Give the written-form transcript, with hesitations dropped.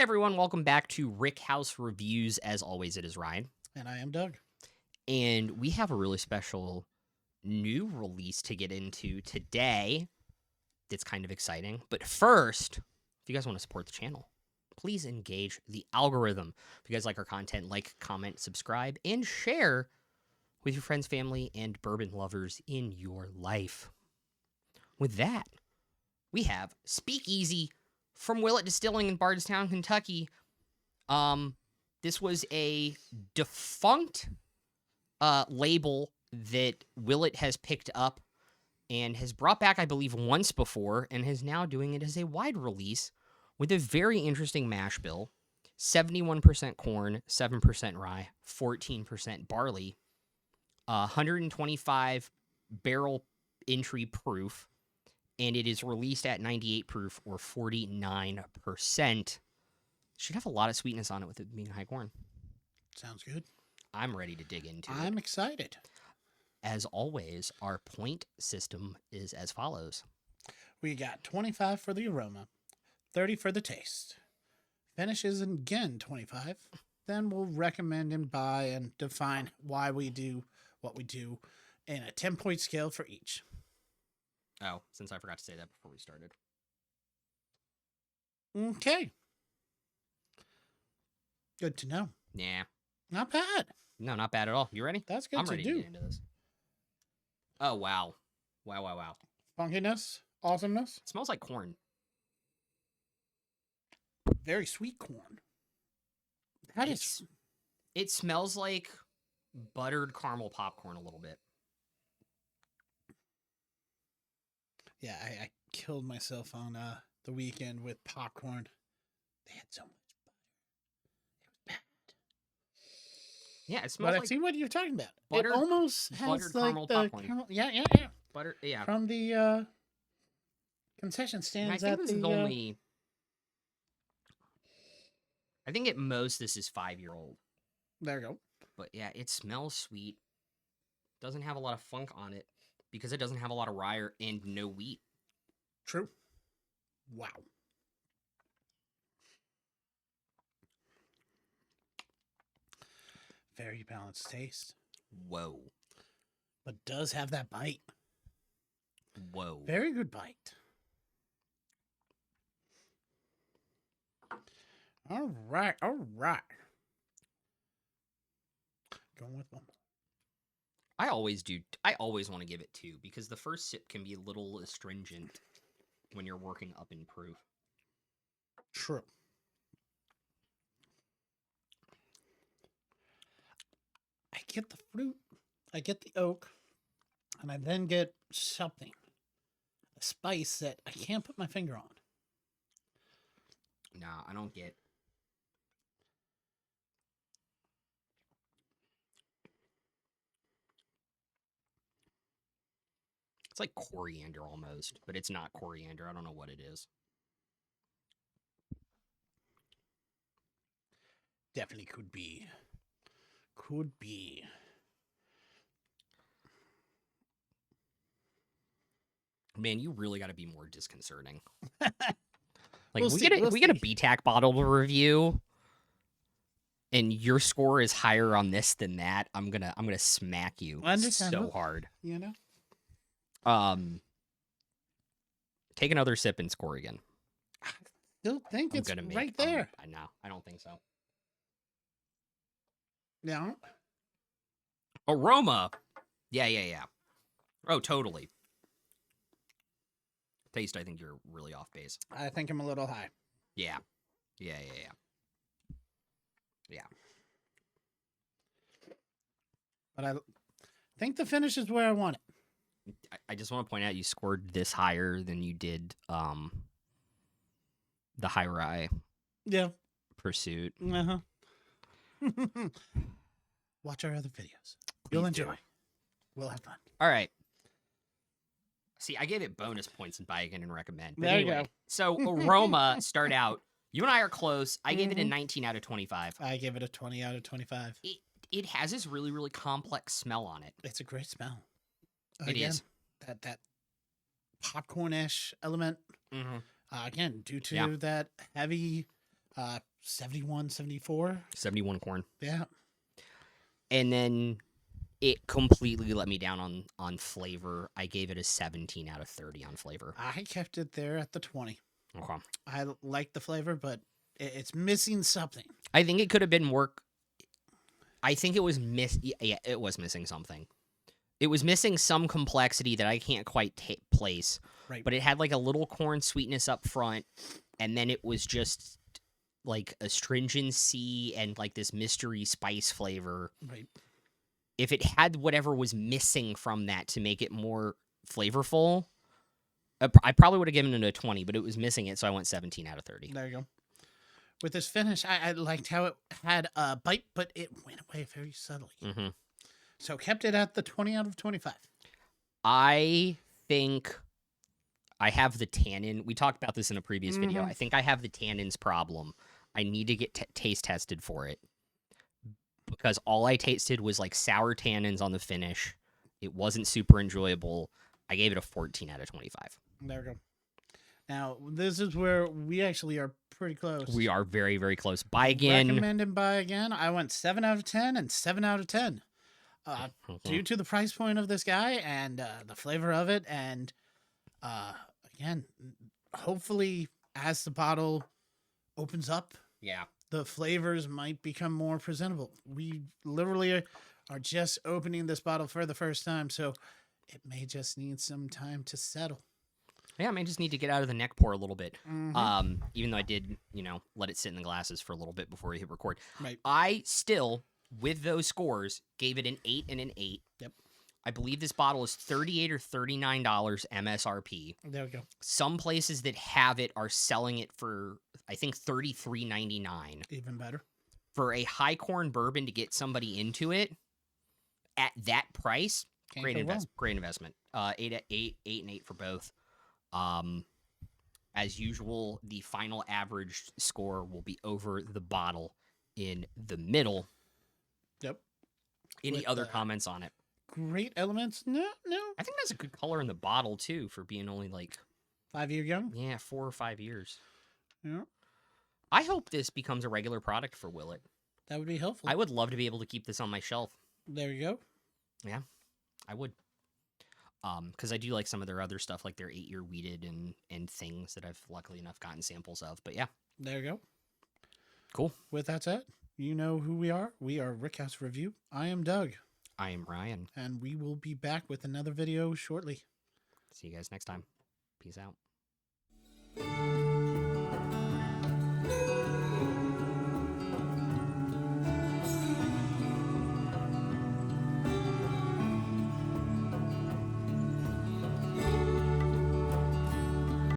everyone, welcome back to Rick House Reviews. As always, it is Ryan. And I am Doug. And we have a really special new release to get into today that's kind of exciting. But first, if you guys want to support the channel, please engage the algorithm. If you guys like our content, like, comment, subscribe, and share with your friends, family, and bourbon lovers in your life. With that, we have Speakeasy from Willet Distilling in Bardstown, Kentucky. This was a defunct label that Willet has picked up and has brought back, I believe, once before, and is now doing it as a wide release with a very interesting mash bill. 71% corn, 7% rye, 14% barley, 125 barrel entry proof, and it is released at 98 proof or 49%. Should have a lot of sweetness on it with it being high corn. Sounds good. I'm ready to dig into it. I'm excited. As always, our point system is as follows. We got 25 for the aroma, 30 for the taste. Finishes again 25. Then we'll recommend and buy and define why we do what we do in a 10-point scale for each. Oh, since I forgot to say that before we started. Okay. Good to know. Yeah. Not bad. No, not bad at all. You ready? That's good I'm to ready do. to get into this. Oh, wow. Wow. Funkiness, awesomeness. It smells like corn. Very sweet corn. It smells like buttered caramel popcorn a little bit. Yeah, I killed myself on the weekend with popcorn. They had so much butter. It was bad. Yeah, it smells But like I see what you're talking about. buttered- It almost buttered has like caramel the popcorn. caramel. Yeah. butter. Yeah. From the concession And I stands think at this the. is only. I think at most this is 5-year-old. There you go. But yeah, it smells sweet. Doesn't have a lot of funk on it because it doesn't have a lot of rye and no wheat. True. Wow. Very balanced taste, Whoa. but does have that bite. Whoa. Very good bite. All right. Going with one. I always do. I always want to give it 2 because the first sip can be a little astringent when you're working up in proof. True. I get the fruit, I get the oak, and I then get something, a spice that I can't put my finger on. Nah, I don't get. It's like coriander almost, but it's not coriander. I don't know what it is. Definitely could be. Could be. Man, you really got to be more disconcerting. We'll we see, get a we'll we get a see. BTAC bottle to review, and your score is higher on this than that. I'm gonna smack you so Understandable. hard. You know? Take another sip and score again. Still think I'm it's gonna make. right there. I know. I don't think so. Yeah. Aroma. Yeah. Oh, totally. Taste, I think you're really off base. I think I'm a little high. Yeah. But I think the finish is where I want it. I just want to point out you scored this higher than you did the high rye Yeah. pursuit. Uh-huh. Watch our other videos. You'll Please do. enjoy. We'll have fun. All right. See, I gave it bonus points in buy again and recommend. But There you anyway, go. So aroma, start out. You and I are close. I gave it a Mhm. 19 out of 25. I give it a 20 out of 25. It has this really, really complex smell on it. It's a great smell. It is. That popcorn-ish element. Mm-hmm. Again, due to Yeah. that heavy 71, 74. 71 corn. Yeah. And then it completely let me down on flavor. I gave it a 17 out of 30 on flavor. I kept it there at the 20. Okay. I like the flavor, but it's missing something. I think it could have been more. I think it was it was missing something. It was missing some complexity that I can't quite place. Right. But it had like a little corn sweetness up front, and then it was just like astringency and like this mystery spice flavor. Right. If it had whatever was missing from that to make it more flavorful, I probably would have given it a 20, but it was missing it, so I went 17 out of 30. There you go. With this finish, I liked how it had a bite, but it went away very subtly. Mm-hmm. So kept it at the 20 out of 25. I think I have the tannin. We talked about this in a previous video. I think I have the tannins problem. I need to get taste tested for it because all I tasted was like sour tannins on the finish. It wasn't super enjoyable. I gave it a 14 out of 25. There we go. Now, this is where we actually are pretty close. We are very, very close. Buy again. Recommend and buy again. I went 7 out of 10 and 7 out of 10. Due to the price point of this guy and the flavor of it. And again, hopefully as the bottle opens up, Yeah. the flavors might become more presentable. We literally are just opening this bottle for the first time, so it may just need some time to settle. Yeah, I may just need to get out of the neck pour a little bit. Mhm. Even though I did, let it sit in the glasses for a little bit before we hit record. Right. I still, with those scores, gave it an 8 and an 8. Yep. I believe this bottle is $38 or $39 MSRP. There we go. Some places that have it are selling it for, I think, $33.99. Even better. For a high corn bourbon to get somebody into it at that price, Can't great go wrong. Great investment. 8 and 8 for both. As usual, the final average score will be over the bottle in the middle. Yep. Any With, other comments on it? Great elements. No. I think that's a good color in the bottle too for being only like 5-year young. 4 or 5 years. Yeah. I hope this becomes a regular product for Willet. That would be helpful. I would love to be able to keep this on my shelf. There you go. Yeah, I would. Because I do like some of their other stuff, like their 8-year weeded and things that I've luckily enough gotten samples of. But yeah, There you go. cool. With that said, you know who we are. We are Rickhouse Review. I am Doug, I am Ryan. and we will be back with another video shortly. See you guys next time. Peace out.